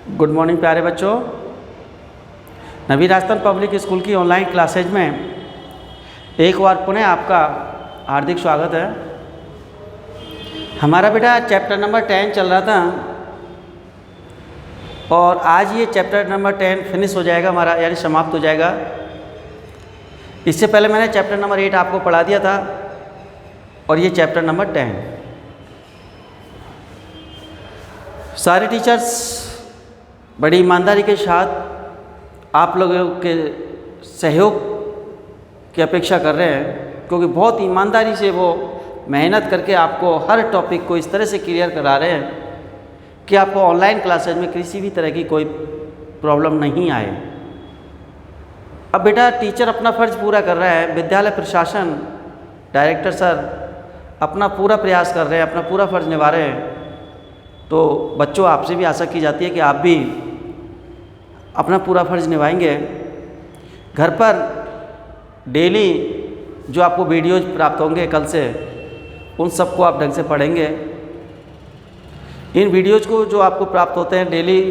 Good morning प्यारे बच्चों। नवीन Rajasthan public school की ऑनलाइन क्लासेज में एक बार पुनः आपका हार्दिक स्वागत है। हमारा बेटा चैप्टर नंबर 10 चल रहा था और आज ये चैप्टर नंबर 10 फिनिश हो जाएगा हमारा, यानी समाप्त हो जाएगा। इससे पहले मैंने चैप्टर नंबर 8 आपको पढ़ा दिया था और ये चैप्टर नंबर 10। सारे टीचर्स बड़ी ईमानदारी के साथ आप लोगों के सहयोग की अपेक्षा कर रहे हैं, क्योंकि बहुत ईमानदारी से वो मेहनत करके आपको हर टॉपिक को इस तरह से क्लियर करा रहे हैं कि आपको ऑनलाइन क्लासेज में किसी भी तरह की कोई प्रॉब्लम नहीं आए। अब बेटा टीचर अपना फ़र्ज़ पूरा कर रहा है, विद्यालय प्रशासन डायरेक्टर सर अपना पूरा प्रयास कर रहे हैं, अपना पूरा फ़र्ज़ निभा रहे हैं। तो बच्चों आपसे भी आशा की जाती है कि आप भी अपना पूरा फ़र्ज़ निभाएंगे। घर पर डेली जो आपको वीडियोज़ प्राप्त होंगे कल से, उन सबको आप ढंग से पढ़ेंगे। इन वीडियोज़ को जो आपको प्राप्त होते हैं डेली,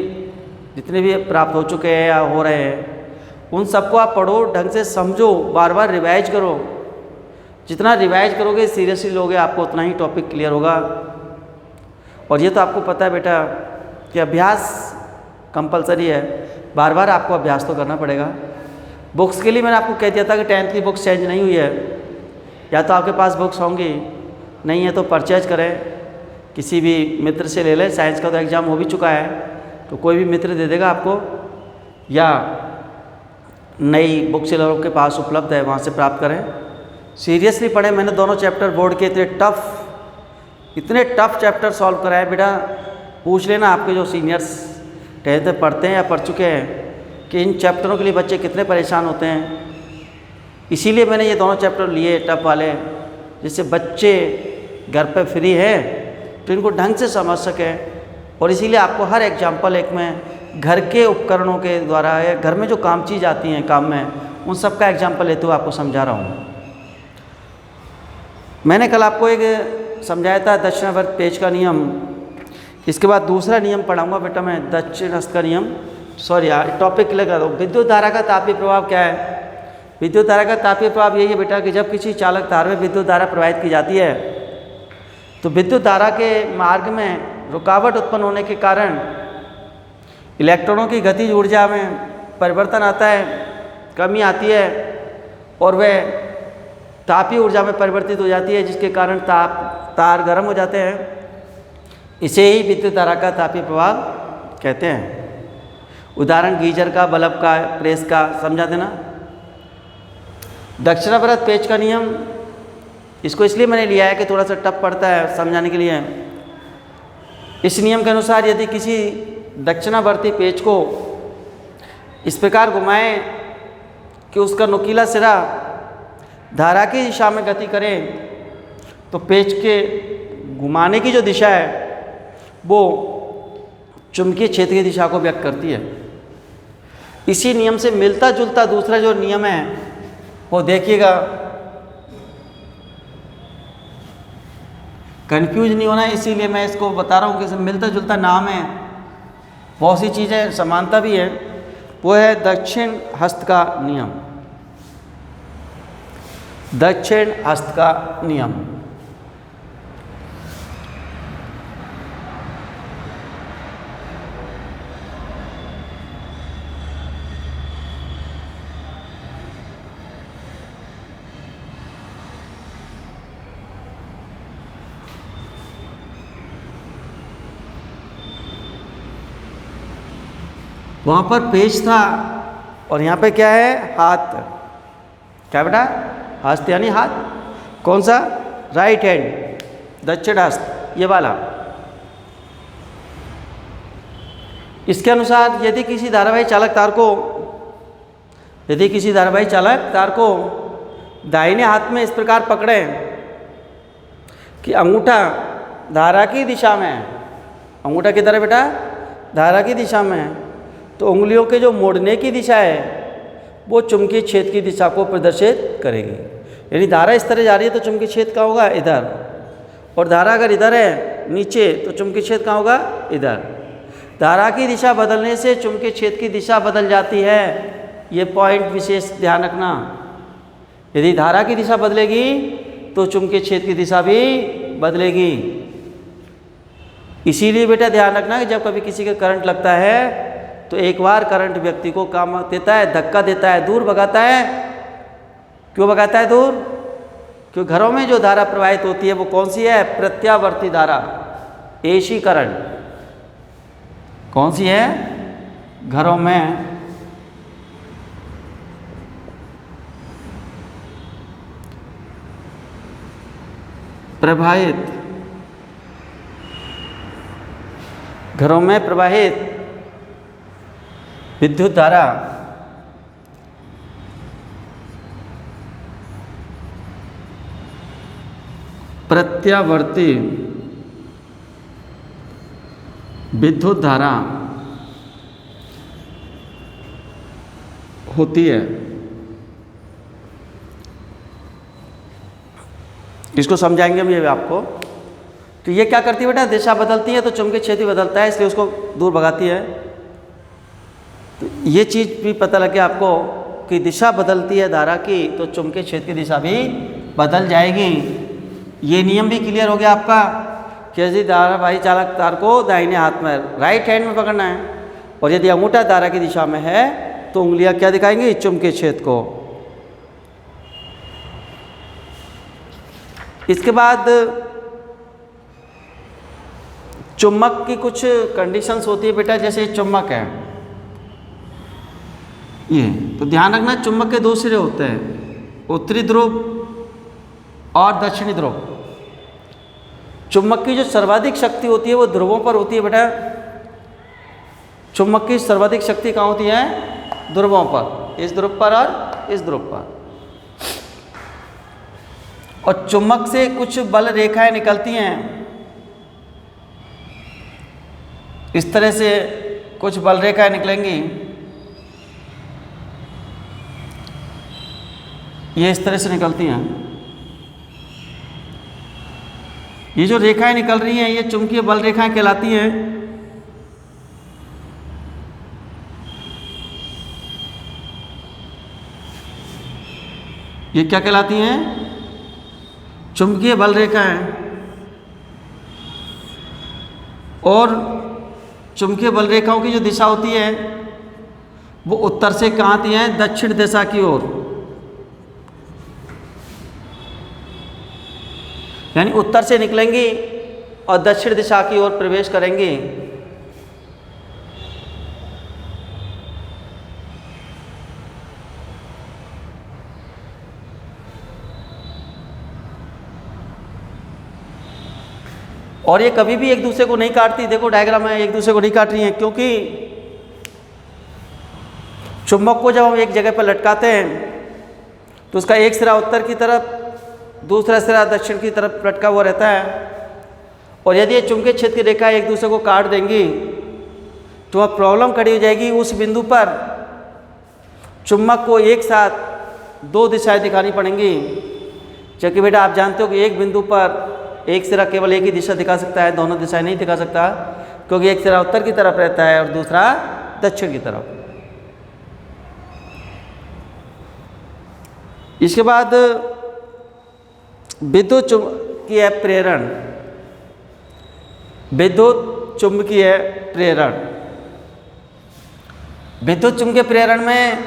जितने भी प्राप्त हो चुके हैं या हो रहे हैं, उन सबको आप पढ़ो, ढंग से समझो, बार बार रिवाइज करो। जितना रिवाइज करोगे, सीरियसली लोगे, आपको उतना ही टॉपिक क्लियर होगा। और ये तो आपको पता है बेटा कि अभ्यास कंपलसरी है, बार बार आपको अभ्यास तो करना पड़ेगा। बुक्स के लिए मैंने आपको कह दिया था कि 10th की बुक्स चेंज नहीं हुई है, या तो आपके पास बुक्स होंगी, नहीं है तो परचेज करें, किसी भी मित्र से ले लें। साइंस का तो एग्ज़ाम हो भी चुका है, तो कोई भी मित्र दे देगा आपको, या नई बुक सेलरों के पास उपलब्ध है, वहाँ से प्राप्त करें। सीरियसली पढ़ें। मैंने दोनों चैप्टर बोर्ड के इतने टफ चैप्टर सॉल्व कराए बेटा। पूछ लेना आपके जो सीनियर्स 10th में पढ़ते हैं या पढ़ चुके हैं कि इन चैप्टरों के लिए बच्चे कितने परेशान होते हैं। इसीलिए मैंने ये दोनों चैप्टर लिए टफ वाले, जिससे बच्चे घर पे फ्री हैं तो इनको ढंग से समझ सकें। और इसीलिए आपको हर एग्जाम्पल एक में घर के उपकरणों के द्वारा या घर में जो काम चीज़ आती हैं काम में, उन सब का एग्जाम्पल लेते हुए आपको समझा रहा हूँ। मैंने कल आपको एक समझाया था दक्षिणावर्त पेज का नियम। इसके बाद दूसरा नियम पढ़ाऊंगा बेटा मैं, दक्षिण हस्त का नियम। सॉरी यार, टॉपिक क्लियर कर दो। विद्युत धारा का तापीय प्रभाव क्या है? विद्युत धारा का तापीय प्रभाव यही है बेटा कि जब किसी चालक तार में विद्युत धारा प्रवाहित की जाती है तो विद्युत धारा के मार्ग में रुकावट उत्पन्न होने के कारण इलेक्ट्रॉनों की गतिज ऊर्जा में परिवर्तन आता है, कमी आती है, और वह तापीय ऊर्जा में परिवर्तित हो जाती है, जिसके कारण तार गर्म हो जाते हैं। इसे ही विद्युत धारा का तापीय प्रभाव कहते हैं। उदाहरण गीजर का, बल्ब का, प्रेस का, समझा देना। दक्षिणावर्त पेज का नियम, इसको इसलिए मैंने लिया है कि थोड़ा सा टफ पड़ता है समझाने के लिए। इस नियम के अनुसार यदि किसी दक्षिणावर्ती पेज को इस प्रकार घुमाएं कि उसका नुकीला सिरा धारा की दिशा में गति करें, तो पेज के घुमाने की जो दिशा है वो चुंबकीय क्षेत्र की दिशा को व्यक्त करती है। इसी नियम से मिलता जुलता दूसरा जो नियम है वो देखिएगा, कंफ्यूज नहीं होना है, इसीलिए मैं इसको बता रहा हूँ कि मिलता जुलता नाम है, बहुत सी चीज़ें समानता भी है। वो है दक्षिण हस्त का नियम। दक्षिण हस्त का नियम। वहाँ पर पेज था और यहाँ पे क्या है? हाथ। क्या बेटा? हस्त यानी हाथ। कौन सा? राइट हैंड, दक्षिण हस्त, ये वाला। इसके अनुसार यदि किसी धारावाही चालक तार को दाहिने हाथ में इस प्रकार पकड़ें कि अंगूठा धारा की दिशा में, अंगूठा किधर है बेटा? धारा की दिशा में, तो उंगलियों के जो मोड़ने की दिशा है वो चुंबकीय क्षेत्र की दिशा को प्रदर्शित करेगी। यानी धारा इस तरह जा रही है तो चुंबकीय क्षेत्र कहाँ होगा? इधर। और धारा अगर इधर है नीचे तो चुंबकीय क्षेत्र कहाँ होगा? इधर। धारा की दिशा बदलने से चुंबकीय क्षेत्र की दिशा बदल जाती है। ये पॉइंट विशेष ध्यान रखना। यदि धारा की दिशा बदलेगी तो चुंबकीय क्षेत्र की दिशा भी बदलेगी। इसीलिए बेटा ध्यान रखना कि जब कभी किसी का करंट लगता है तो एक बार करंट व्यक्ति को काम देता है, धक्का देता है, दूर भगाता है। क्यों भगाता है दूर? क्योंकि घरों में जो धारा प्रवाहित होती है वो कौन सी है? प्रत्यावर्ती धारा, एसी करंट। कौन सी है? घरों में प्रवाहित, घरों में प्रवाहित विद्युत धारा प्रत्यावर्ती विद्युत धारा होती है। इसको समझाएंगे हम ये आपको। तो ये क्या करती है बेटा? दिशा बदलती है तो चुंबकीय क्षेत्र बदलता है, इसलिए उसको दूर भगाती है। तो ये चीज़ भी पता लगे आपको कि दिशा बदलती है धारा की तो चुंबकीय क्षेत्र की दिशा भी बदल जाएगी। ये नियम भी क्लियर हो गया आपका कि यदि धारावाही चालक तार को दाहिने हाथ में, राइट हैंड में पकड़ना है, और यदि अंगूठा धारा की दिशा में है तो उंगलियां क्या दिखाएंगी? चुंबकीय क्षेत्र को। इसके बाद चुम्बक की कुछ कंडीशंस होती है बेटा, जैसे चुम्बक है ये, तो ध्यान रखना चुम्बक के दो सिरे होते हैं, उत्तरी ध्रुव और दक्षिणी ध्रुव। चुम्बक की जो सर्वाधिक शक्ति होती है वो ध्रुवों पर होती है बेटा। चुम्बक की सर्वाधिक शक्ति कहाँ होती है? ध्रुवों पर, इस ध्रुव पर और इस ध्रुव पर। और चुम्बक से कुछ बल रेखाएं निकलती हैं, इस तरह से कुछ बल रेखाएं निकलेंगी। ये इस तरह से निकलती हैं। ये जो रेखाएं निकल रही हैं ये चुंबकीय बल रेखाएं कहलाती हैं। ये क्या कहलाती हैं? चुंबकीय बल रेखाएं। और चुंबकीय बल रेखाओं की जो दिशा होती है वो उत्तर से कहाँ आती है? दक्षिण दिशा की ओर। यानी उत्तर से निकलेंगी और दक्षिण दिशा की ओर प्रवेश करेंगी। और ये कभी भी एक दूसरे को नहीं काटती। देखो डायग्राम में एक दूसरे को नहीं काट रही हैं, क्योंकि चुंबक को जब हम एक जगह पर लटकाते हैं तो उसका एक सिरा उत्तर की तरफ, दूसरा सिरा दक्षिण की तरफ लटका हुआ रहता है। और यदि ये चुंबकीय क्षेत्र की रेखा एक दूसरे को काट देंगी तो वह प्रॉब्लम खड़ी हो जाएगी। उस बिंदु पर चुंबक को एक साथ दो दिशाएं दिखानी पड़ेंगी, क्योंकि बेटा आप जानते हो कि एक बिंदु पर एक सिरा केवल एक ही दिशा दिखा सकता है, दोनों दिशाएं नहीं दिखा सकता, क्योंकि एक सिरा उत्तर की तरफ रहता है और दूसरा दक्षिण की तरफ। इसके बाद विद्युत चुंबकीय प्रेरण। विद्युत चुंबकीय प्रेरण, विद्युत चुंबकीय प्रेरण में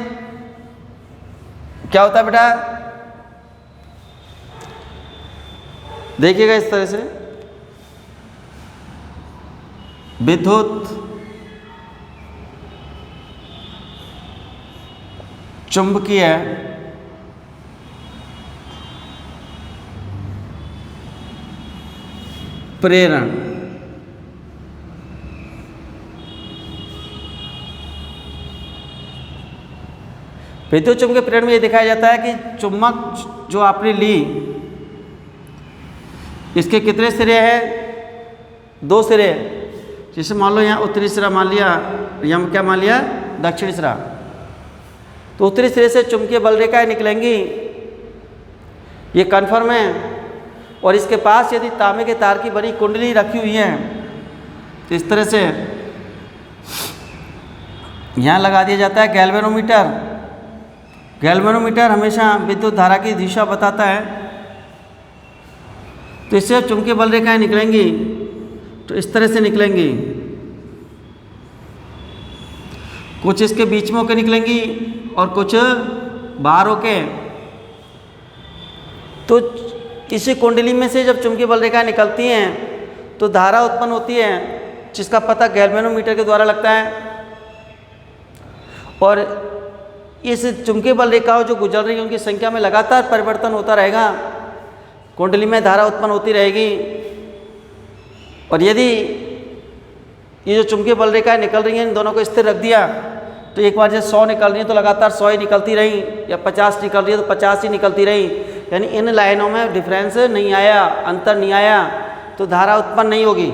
क्या होता है बेटा? देखिएगा इस तरह से, विद्युत चुंबकीय प्रेरण। विद्युत चुंबकीय प्रेरण में ये दिखाया जाता है कि चुंबक जो आपने ली, इसके कितने सिरे हैं? दो सिरे। जैसे मान लो यहाँ उत्तरी सिरा मान लिया, यहाँ क्या मान लिया? दक्षिणी सिरा। तो उत्तरी सिरे से चुंबकीय बल रेखाएं निकलेंगी, ये कन्फर्म है। और इसके पास यदि तांबे के तार की बनी कुंडली रखी हुई है तो इस तरह से यहाँ लगा दिया जाता है गैल्वेनोमीटर। गैल्वेनोमीटर हमेशा विद्युत धारा की दिशा बताता है। तो इससे चुंबकीय बल रेखाएं निकलेंगी तो इस तरह से निकलेंगी, कुछ इसके बीच में होकर निकलेंगी और कुछ बाहर होके। तो किसी कुंडली में से जब चुंबकीय बल रेखाएं निकलती हैं तो धारा उत्पन्न होती है, जिसका पता गैल्वेनोमीटर के द्वारा लगता है। और इस चुंबकीय बल रेखाओं जो गुजर रही हैं उनकी संख्या में लगातार परिवर्तन होता रहेगा, कुंडली में धारा उत्पन्न होती रहेगी। और यदि ये जो चुंबकीय बल रेखाएं निकल रही हैं इन दोनों को स्थिर रख दिया तो एक बार जैसे 100 निकल रही है तो लगातार 100 ही निकलती रही, या 50 निकल रही है तो 50 ही निकलती रही, यानी इन लाइनों में डिफरेंस नहीं आया, अंतर नहीं आया, तो धारा उत्पन्न नहीं होगी।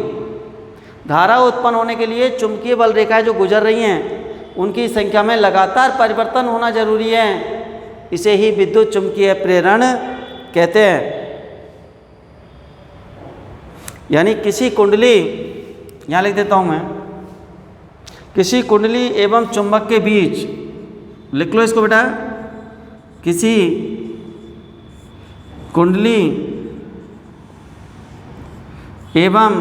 धारा उत्पन्न होने के लिए चुंबकीय बल रेखाएं जो गुजर रही हैं उनकी संख्या में लगातार परिवर्तन होना जरूरी है। इसे ही विद्युत चुंबकीय प्रेरण कहते हैं। यानी किसी कुंडली, यहाँ लिख देता हूँ मैं, किसी कुंडली एवं चुंबक के बीच, लिख लो इसको बेटा, किसी कुंडली एवं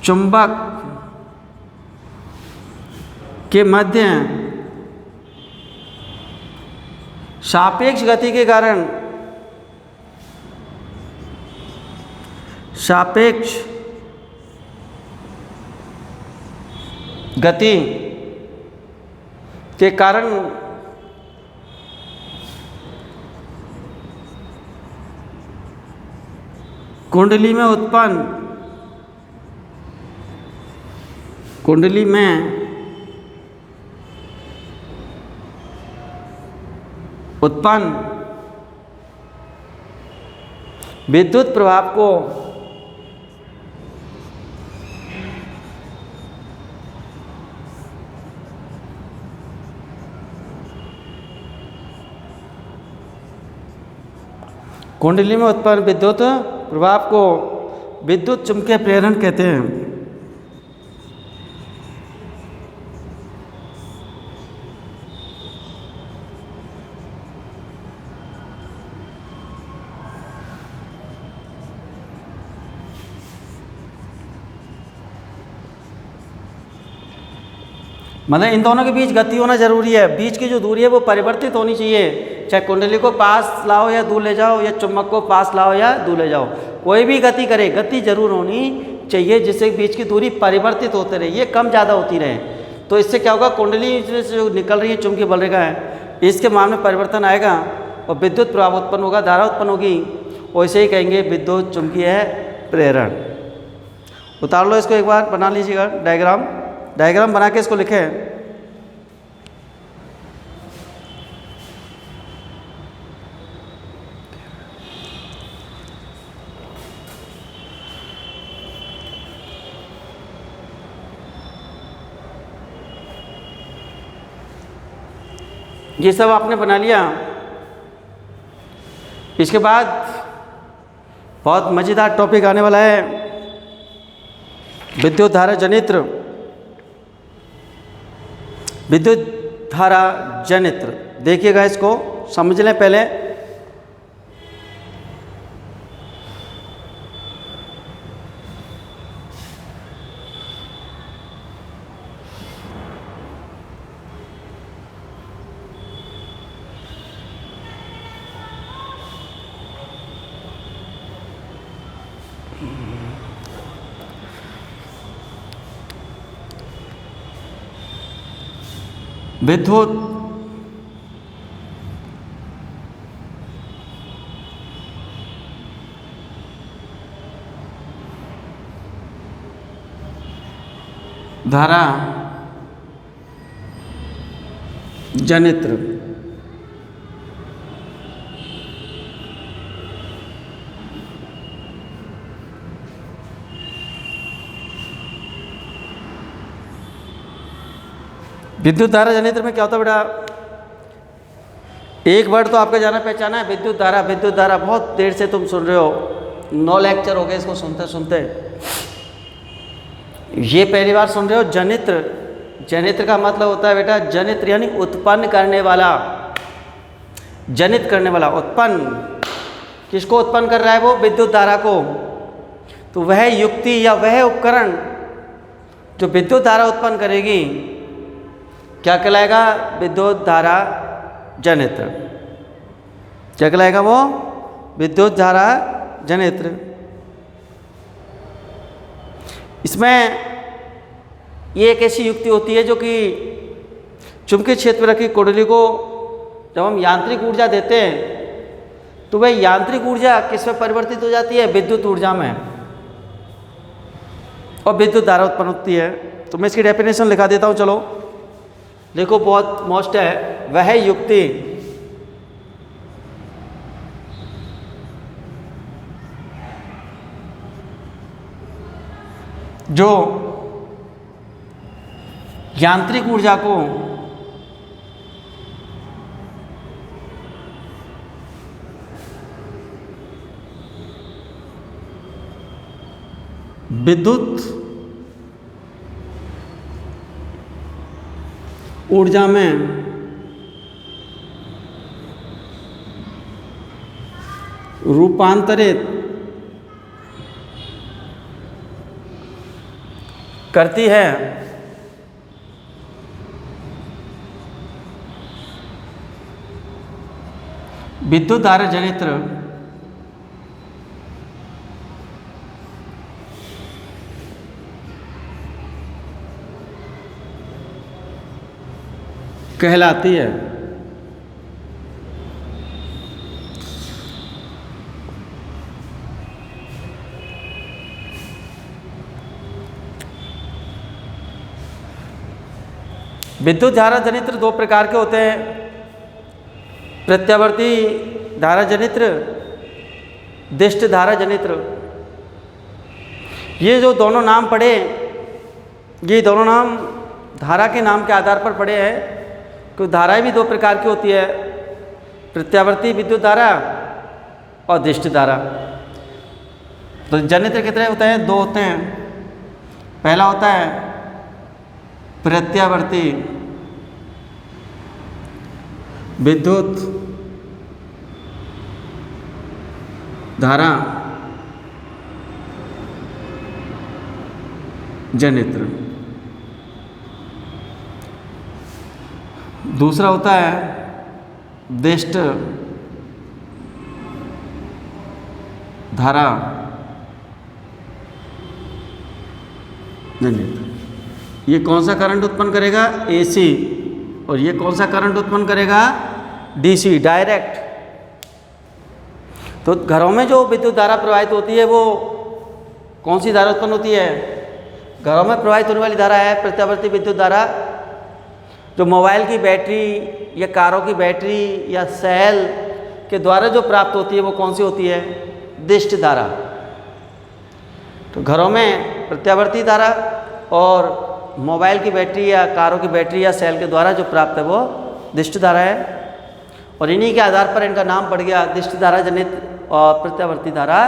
चुंबक के मध्य सापेक्ष गति के कारण, सापेक्ष गति के कारण कुंडली में उत्पन्न विद्युत प्रभाव को कुंडली में उत्पन्न विद्युत प्रभाव को विद्युत चुंबकीय प्रेरण कहते हैं। मतलब इन दोनों के बीच गति होना जरूरी है, बीच की जो दूरी है वो परिवर्तित होनी चाहिए। चाहे कुंडली को पास लाओ या दूर ले जाओ, या चुंबक को पास लाओ या दूर ले जाओ, कोई भी गति करे, गति जरूर होनी चाहिए जिससे बीच की दूरी परिवर्तित होते रहे, ये कम ज़्यादा होती रहे। तो इससे क्या होगा, कुंडली से जो निकल रही है चुंबकीय बल रेखा है, इसके मान में परिवर्तन आएगा और विद्युत प्रभाव उत्पन्न होगा, धारा उत्पन्न होगी। वैसे ही कहेंगे विद्युत चुंबकीय प्रेरण। उतार लो इसको, एक बार बना लीजिएगा डायग्राम बना के इसको लिखें। ये सब आपने बना लिया। इसके बाद बहुत मज़ेदार टॉपिक आने वाला है, विद्युत धारा जनित्र। विद्युत धारा जनित्र, देखिएगा इसको समझ लें पहले। विद्युत धारा जनित्र विद्युत धारा जनित्र में क्या होता है बेटा, एक वर्ड तो आपका जाना पहचाना है, विद्युत धारा। विद्युत धारा बहुत देर से तुम सुन रहे हो, 9 लेक्चर हो गए इसको सुनते सुनते। ये पहली बार सुन रहे हो। जनित्र, जनित्र का मतलब होता है बेटा, जनित्र यानी उत्पन्न करने वाला, जनित करने वाला। उत्पन्न, किसको उत्पन्न कर रहा है वो? विद्युत धारा को। तो वह युक्ति या वह उपकरण जो विद्युत धारा उत्पन्न करेगी क्या कहलाएगा? विद्युत धारा जनित्र। क्या कहलाएगा वो? विद्युत धारा जनित्र। इसमें ये एक ऐसी युक्ति होती है जो कि चुंबकीय क्षेत्र में रखी कुंडली को जब हम यांत्रिक ऊर्जा देते हैं तो वह यांत्रिक ऊर्जा किस में परिवर्तित हो जाती है? विद्युत ऊर्जा में, और विद्युत धारा उत्पन्न होती है। तो मैं इसकी डेफिनेशन लिखा देता हूँ, चलो देखो, बहुत मोस्ट है। वह युक्ति जो यांत्रिक ऊर्जा को विद्युत ऊर्जा में रूपांतरित करती है, विद्युत धारा जनित्र कहलाती है। विद्युत धारा जनित्र दो प्रकार के होते हैं, प्रत्यावर्ती धारा जनित्र, दिष्ट धारा जनित्र। ये जो दोनों नाम पढ़े, ये दोनों नाम धारा के नाम के आधार पर पढ़े हैं, क्योंकि धाराएं भी दो प्रकार की होती है, प्रत्यावर्ती विद्युत धारा और दिष्ट धारा। तो जनित्र कितने होते हैं? दो होते हैं। पहला होता है प्रत्यावर्ती विद्युत धारा जनित्र, दूसरा होता है दिष्ट धारा जनित्र। ये कौन सा करंट उत्पन्न करेगा? एसी। और ये कौन सा करंट उत्पन्न करेगा? DC, direct. तो घरों में जो विद्युत धारा प्रवाहित होती है वो कौन सी धारा उत्पन्न होती है? घरों में प्रवाहित होने वाली धारा है प्रत्यावर्ती विद्युत धारा। जो मोबाइल की बैटरी या कारों की बैटरी या सेल के द्वारा जो प्राप्त होती है वो कौन सी होती है? दिष्ट धारा। तो घरों में प्रत्यावर्ती धारा और मोबाइल की बैटरी या कारों की बैटरी या सेल के द्वारा जो प्राप्त है वो दिष्ट धारा है। और इन्हीं के आधार पर इनका नाम पड़ गया दिष्ट धारा जनित और प्रत्यावर्ती धारा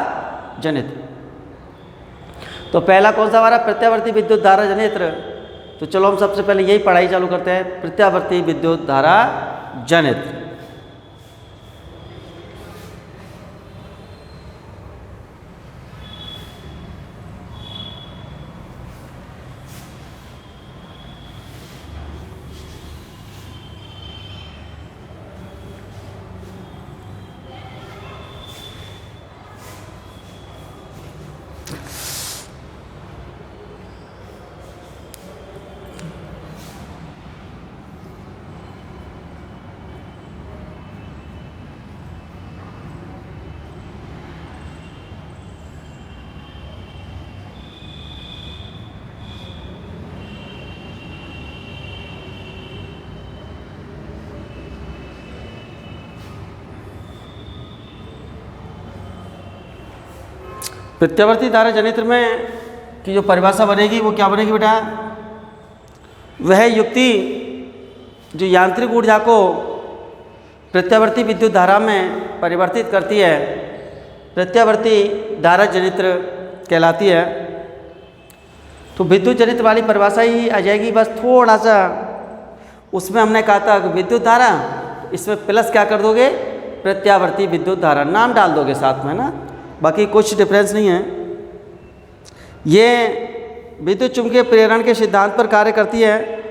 जनित। तो पहला कौन सा हमारा? प्रत्यावर्ती विद्युत धारा जनित्र। तो चलो हम सबसे पहले यही पढ़ाई चालू करते हैं, प्रत्यावर्ती विद्युत धारा जनित्र। प्रत्यावर्ती धारा जनित्र में की जो परिभाषा बनेगी वो क्या बनेगी बेटा? वह युक्ति जो यांत्रिक ऊर्जा को प्रत्यावर्ती विद्युत धारा में परिवर्तित करती है, प्रत्यावर्ती धारा जनित्र कहलाती है। तो विद्युत जनित वाली परिभाषा ही आ जाएगी, बस थोड़ा सा उसमें हमने कहा था कि विद्युत धारा, इसमें प्लस क्या कर दोगे, प्रत्यावर्ती विद्युत धारा नाम डाल दोगे साथ में ना, बाकी कुछ डिफरेंस नहीं है। ये विद्युत चुम्बकीय प्रेरण के सिद्धांत पर कार्य करती है।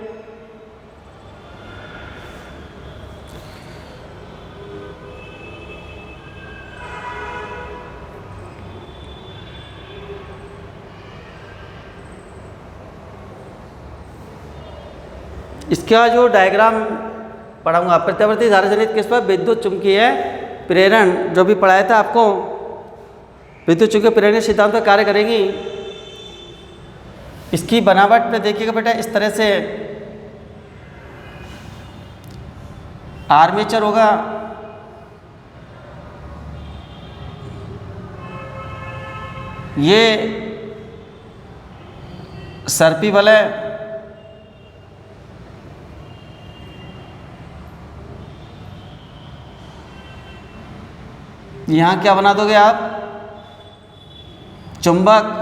इसका जो डायग्राम पढ़ाऊंगा, प्रत्यावर्ती धारा जनित किस पर, विद्युत चुम्बकीय प्रेरण, जो भी पढ़ाया था आपको, विद्युत चुम्बकीय प्रेरण सिद्धांत पर कार्य करेगी। इसकी बनावट में देखिएगा बेटा, इस तरह से आर्मेचर होगा, ये सर्पी वलय, यहाँ क्या बना दोगे आप, चुंबक,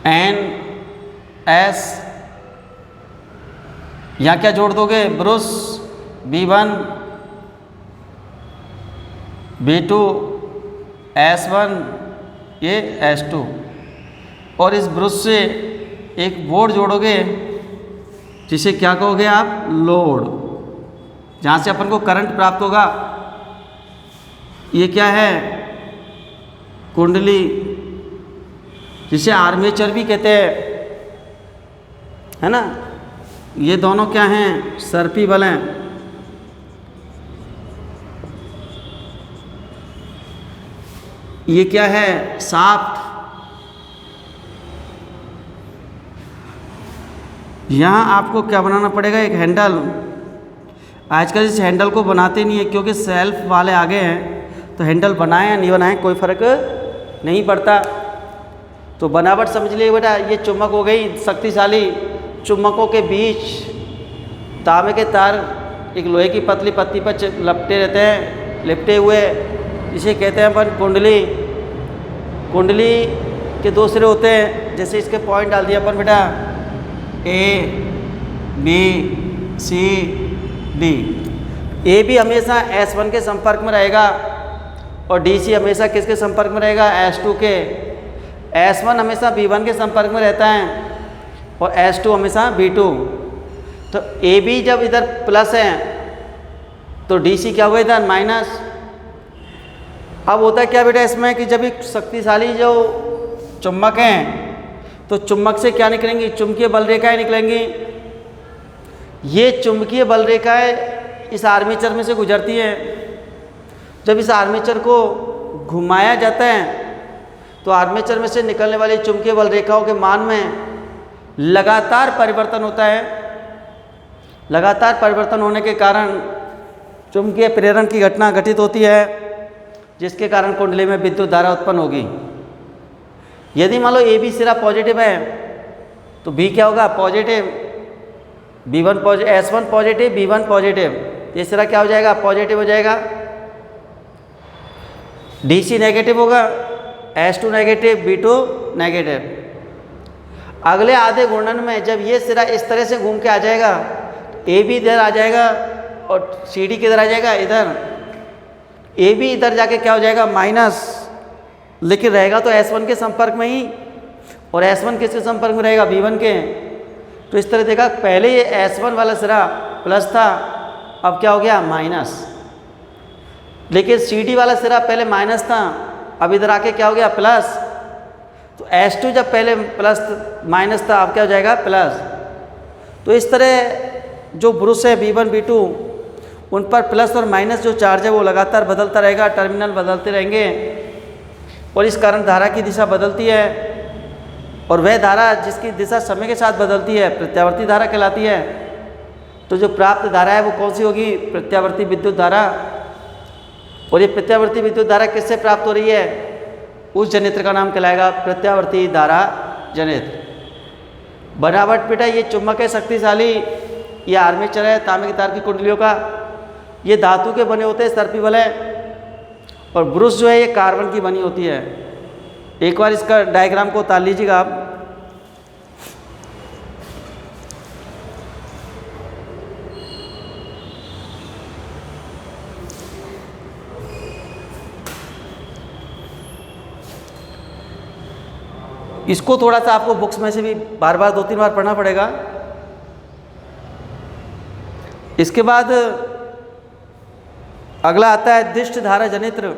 NS, यहाँ क्या जोड़ दोगे, ब्रुश B1 B2 S1 ये S2, और इस ब्रुश से एक बोर्ड जोड़ोगे जिसे क्या कहोगे आप, लोड, जहाँ से अपन को करंट प्राप्त होगा। ये क्या है, कुंडली, जिसे आर्मेचर भी कहते हैं, है ना। ये दोनों क्या हैं, सर्पी वलय। ये क्या है, शाफ्ट। यहाँ आपको क्या बनाना पड़ेगा, एक हैंडल। आजकल इस हैंडल को बनाते नहीं है क्योंकि सेल्फ वाले आ गए हैं, तो हैंडल बनाए या नहीं बनाए कोई फ़र्क नहीं पड़ता। तो बनावट समझ लिए बेटा, ये चुम्बक हो गई शक्तिशाली, चुम्बकों के बीच तांबे के तार एक लोहे की पतली पत्ती पर लपटे रहते हैं, लिपटे हुए, जिसे कहते हैं अपन कुंडली। कुंडली के दो सिरे होते हैं, जैसे इसके पॉइंट डाल दिया अपन बेटा, A B C D। A B हमेशा S1 के संपर्क में रहेगा और DC हमेशा किसके संपर्क में रहेगा, S2 के। S1 हमेशा B1 के संपर्क में रहता है और S2 हमेशा B2। तो AB जब इधर प्लस है तो DC क्या होगा, इधर माइनस। अब होता है क्या बेटा इसमें कि जब एक शक्तिशाली जो चुम्बक हैं तो चुम्बक से क्या निकलेंगी, चुंबकीय बल रेखाएं निकलेंगी। ये चुंबकीय बल रेखाएं इस आर्मेचर में से गुजरती हैं। जब इस आर्मेचर को घुमाया जाता है तो आर्मेचर में से निकलने वाली चुंबकीय बल रेखाओं के मान में लगातार परिवर्तन होता है। लगातार परिवर्तन होने के कारण चुंबकीय प्रेरण की घटना घटित होती है, जिसके कारण कुंडली में विद्युत धारा उत्पन्न होगी। यदि मान लो ए बी सिरा पॉजिटिव है तो बी क्या होगा, positive, B1 positive, S1 positive, B1 positive, ये सिरा क्या हो जाएगा, पॉजिटिव हो जाएगा। DC नेगेटिव होगा, S2 नेगेटिव, B2 नेगेटिव। अगले आधे घूर्णन में जब ये सिरा इस तरह से घूम के आ जाएगा, AB इधर आ जाएगा और CD किधर आ जाएगा, इधर। AB इधर जाके क्या हो जाएगा, माइनस, लेकिन रहेगा तो S1 के संपर्क में ही, और S1 किसके संपर्क में रहेगा, B1 के। तो इस तरह देखा, पहले ये S1 वाला सिरा प्लस था, अब क्या हो गया, माइनस। लेकिन CD वाला सिरा पहले माइनस था, अब इधर आके क्या हो गया, प्लस। तो S2 जब पहले प्लस माइनस था, अब क्या हो जाएगा, प्लस। तो इस तरह जो ब्रुश है B1 B2, उन पर प्लस और माइनस जो चार्ज है वो लगातार बदलता रहेगा, टर्मिनल बदलते रहेंगे, और इस कारण धारा की दिशा बदलती है। और वह धारा जिसकी दिशा समय के साथ बदलती है प्रत्यावर्ती धारा कहलाती है। तो जो प्राप्त धारा है वो कौन सी होगी, प्रत्यावर्ती विद्युत धारा। और ये प्रत्यावर्ती विद्युत धारा किससे प्राप्त हो रही है, उस जनित्र का नाम कहलाएगा प्रत्यावर्ती धारा जनित्र। बनावट बेटा, ये चुंबक है शक्तिशाली, ये आर्मेचर है तांबे के तार की कुंडलियों का, ये धातु के बने होते हैं सर्पी वलय। और ब्रुश जो है ये कार्बन की बनी होती है। एक बार इसका डायग्राम को उतार लीजिएगा आप। इसको थोड़ा सा आपको बुक्स में से भी बार बार 2-3 बार पढ़ना पड़ेगा। इसके बाद अगला आता है दिष्ट धारा जनित्र।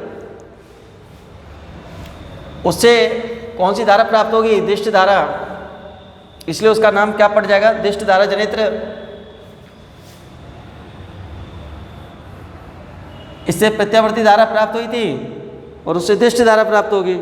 उससे कौन सी धारा प्राप्त होगी? दिष्ट धारा, इसलिए उसका नाम क्या पड़ जाएगा? दिष्ट धारा जनित्र। इससे प्रत्यावर्ती धारा प्राप्त हुई थी और उससे दिष्ट धारा प्राप्त होगी।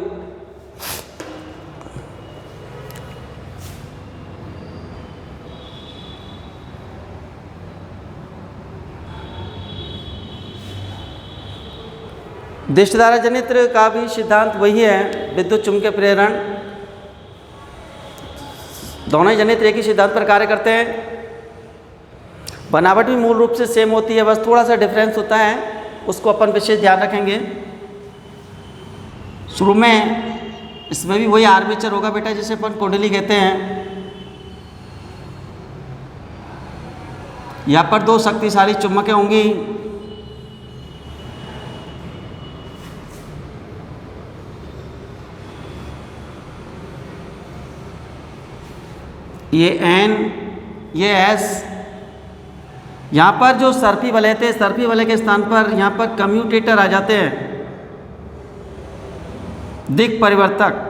दिष्ट धारा जनित्र का भी सिद्धांत वही है, विद्युत चुम्बकीय प्रेरण। दोनों ही जनित्र एक ही सिद्धांत पर कार्य करते हैं। बनावट भी मूल रूप से सेम होती है, बस थोड़ा सा डिफरेंस होता है, उसको अपन विशेष ध्यान रखेंगे। शुरू में इसमें भी वही आर्मेचर होगा बेटा, जिसे अपन कुंडली कहते हैं। यहाँ पर 2 शक्तिशाली चुम्बकें होंगी। ये N, ये S। यहाँ पर जो सर्पी वलय थे, सर्पी वलय के स्थान पर यहाँ पर कम्यूटेटर आ जाते हैं, दिक् परिवर्तक।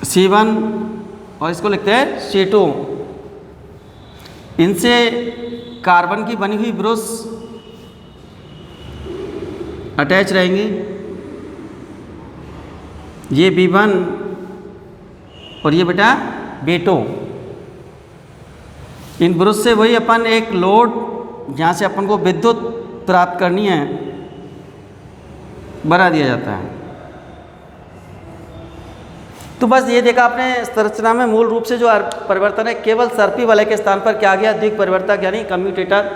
C1 और इसको लिखते हैं C2। इनसे कार्बन की बनी हुई ब्रुश अटैच रहेंगी। ये B1 और ये बेटा B2। इन ब्रुश से वही अपन एक लोड जहाँ से अपन को विद्युत प्राप्त करनी है बना दिया जाता है। तो बस ये देखा आपने संरचना में मूल रूप से जो परिवर्तन है, केवल सर्पी वलय के स्थान पर क्या आ गया? द्विक परिवर्तक यानी कम्यूटेटर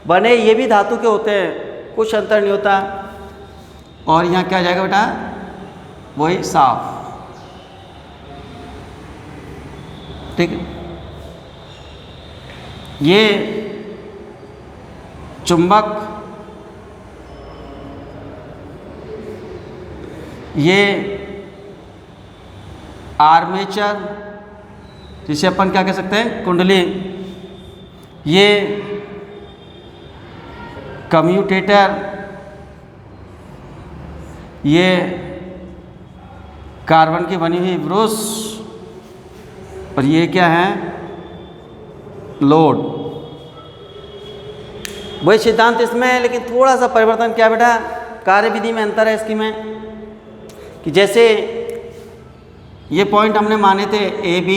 बने। ये भी धातु के होते हैं, कुछ अंतर नहीं होता। और यहाँ क्या आ जाएगा बेटा? वही साफ। ठीक है। ये चुंबक, ये आर्मेचर, जिसे अपन क्या कह सकते हैं? कुंडली। ये कम्यूटेटर, ये कार्बन की बनी हुई ब्रुश, और ये क्या है? लोड। वही सिद्धांत इसमें है, लेकिन थोड़ा सा परिवर्तन क्या बेटा? कार्यविधि में अंतर है इसकी में। कि जैसे ये पॉइंट हमने माने थे AB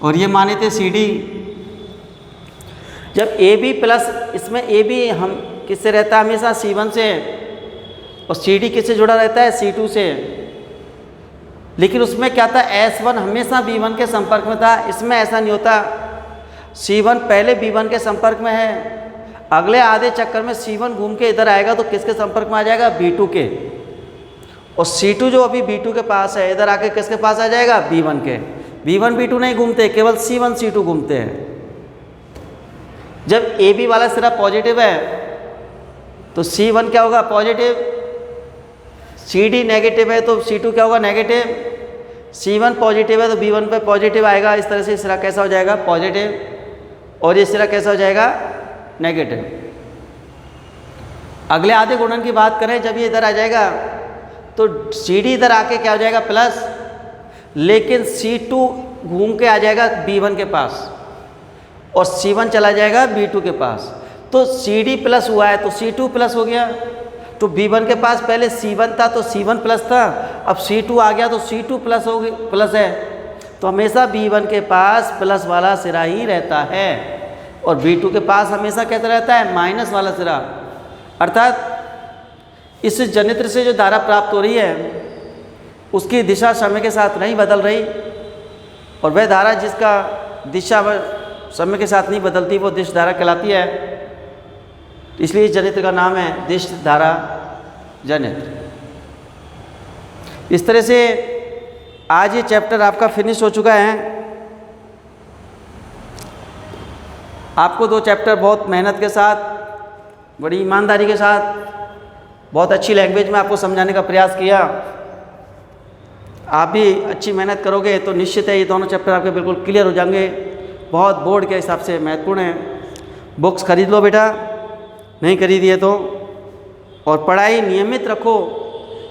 और ये माने थे CD। जब AB प्लस, इसमें AB हम किससे रहता है? हमेशा C1 से, और CD किससे जुड़ा रहता है? C2 से। लेकिन उसमें क्या था? S1 हमेशा B1 के संपर्क में था। इसमें ऐसा नहीं होता। C1 पहले B1 के संपर्क में है, अगले आधे चक्कर में C1 घूम के इधर आएगा तो किसके संपर्क में आ जाएगा? B2 के। और C2 जो अभी B2 के पास है, इधर आके किसके पास आ जाएगा? B1 के। B1 B2 नहीं घूमते, केवल C1 C2 घूमते हैं। जब AB वाला सिरा पॉजिटिव है तो C1 क्या होगा? पॉजिटिव। CD नेगेटिव है तो C2 क्या होगा? नेगेटिव। C1 पॉजिटिव है तो B1 पे पॉजिटिव आएगा। इस तरह से सिरा कैसा हो जाएगा? पॉजिटिव। और ये सिरा कैसा हो जाएगा? नेगेटिव। अगले आधे गुणन की बात करें, जब ये इधर आ जाएगा तो CD इधर आके क्या हो जाएगा? प्लस। लेकिन C2 घूम के आ जाएगा B1 के पास और C1 चला जाएगा B2 के पास। तो CD प्लस हुआ है तो C2 प्लस हो गया। तो B1 के पास पहले C1 था तो C1 प्लस था, अब C2 आ गया तो C2 प्लस हो गया, प्लस है। तो हमेशा B1 के पास प्लस वाला सिरा ही रहता है और B2 के पास हमेशा कैसा रहता है? माइनस वाला सिरा। अर्थात इस जनित्र से जो धारा प्राप्त हो रही है उसकी दिशा समय के साथ नहीं बदल रही, और वह धारा जिसका दिशा समय के साथ नहीं बदलती, वो दिश धारा कहलाती है। इसलिए इस जनित्र का नाम है दिश धारा जनित्र। इस तरह से आज ये चैप्टर आपका फिनिश हो चुका है। आपको 2 चैप्टर बहुत मेहनत के साथ, बड़ी ईमानदारी के साथ, बहुत अच्छी लैंग्वेज में आपको समझाने का प्रयास किया। आप भी अच्छी मेहनत करोगे तो निश्चित है ये दोनों चैप्टर आपके बिल्कुल क्लियर हो जाएंगे। बहुत बोर्ड के हिसाब से महत्वपूर्ण है। बुक्स खरीद लो बेटा, नहीं खरीदी है तो, और पढ़ाई नियमित रखो,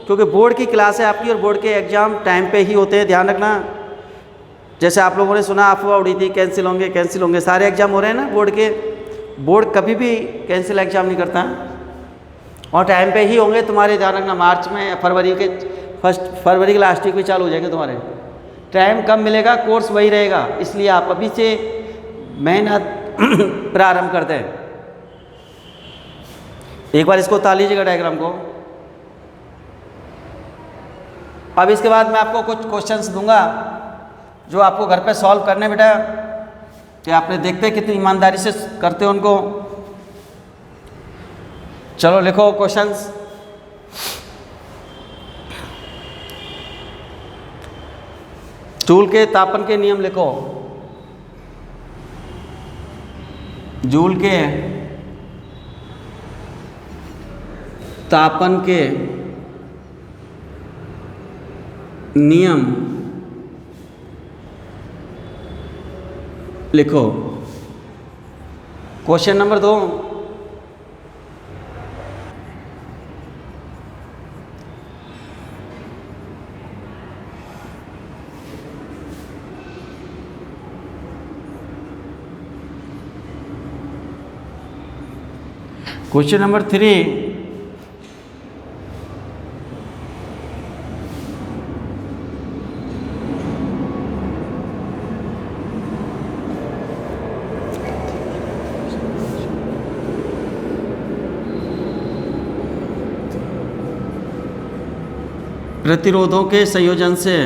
क्योंकि बोर्ड की क्लास है आपकी और बोर्ड के एग्ज़ाम टाइम पे ही होते हैं, ध्यान रखना। जैसे आप लोगों ने सुना अफवाह उड़ी थी कैंसिल होंगे, सारे एग्ज़ाम हो रहे हैं ना बोर्ड के। बोर्ड कभी भी कैंसिल एग्ज़ाम नहीं करता और टाइम पे ही होंगे तुम्हारे, ध्यान रखना। मार्च में या फरवरी के फरवरी के लास्ट वीक में चालू हो जाएंगे तुम्हारे। टाइम कम मिलेगा, कोर्स वही रहेगा, इसलिए आप अभी से मेहनत प्रारंभ करते हैं। एक बार इसको उतार लीजिएगा डायग्राम को। अब इसके बाद मैं आपको कुछ क्वेश्चंस दूंगा जो आपको घर पे सॉल्व करने बेटा, कि आपने देखते कितनी ईमानदारी से करते हो उनको। चलो लिखो क्वेश्चंस। जूल के तापन के नियम लिखो। जूल के तापन के नियम लिखो। क्वेश्चन नंबर 2, क्वेश्चन नंबर 3, प्रतिरोधों के संयोजन से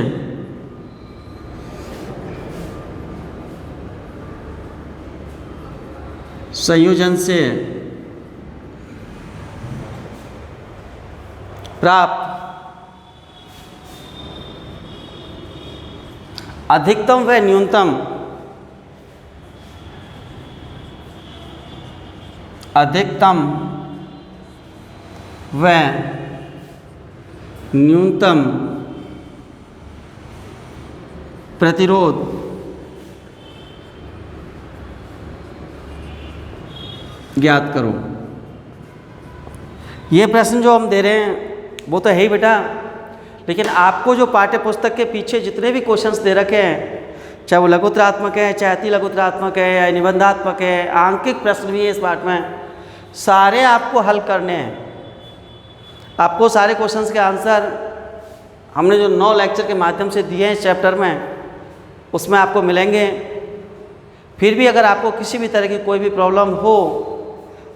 प्राप्त अधिकतम व न्यूनतम प्रतिरोध ज्ञात करो। ये प्रश्न जो हम दे रहे हैं वो तो है ही बेटा, लेकिन आपको जो पाठ्य पुस्तक के पीछे जितने भी क्वेश्चंस दे रखे हैं, चाहे वो लघुत्तरात्मक है, चाहे अति लघुत्तरात्मक है, या निबंधात्मक है, आंकिक प्रश्न भी है इस पाठ में, सारे आपको हल करने हैं। आपको सारे क्वेश्चंस के आंसर हमने जो 9 लेक्चर के माध्यम से दिए हैं इस चैप्टर में, उसमें आपको मिलेंगे। फिर भी अगर आपको किसी भी तरह की कोई भी प्रॉब्लम हो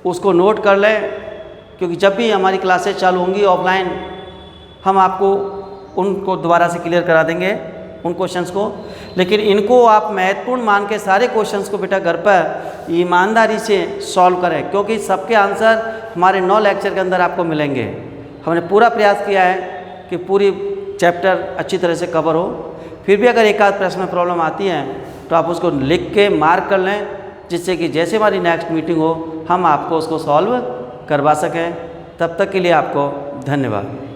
उसको नोट कर लें, क्योंकि जब भी हमारी क्लासेस चालू होंगी ऑफलाइन, हम आपको उनको दोबारा से क्लियर करा देंगे उन क्वेश्चंस को। लेकिन इनको आप महत्वपूर्ण मान के सारे क्वेश्चंस को बेटा घर पर ईमानदारी से सॉल्व करें, क्योंकि सबके आंसर हमारे 9 लेक्चर के अंदर आपको मिलेंगे। हमने पूरा प्रयास किया है कि पूरी चैप्टर अच्छी तरह से कवर हो। फिर भी अगर एक आध प्रश्न में प्रॉब्लम आती है तो आप उसको लिख के मार्क कर लें, जिससे कि जैसे हमारी नेक्स्ट मीटिंग हो हम आपको उसको सॉल्व करवा सकें। तब तक के लिए आपको धन्यवाद।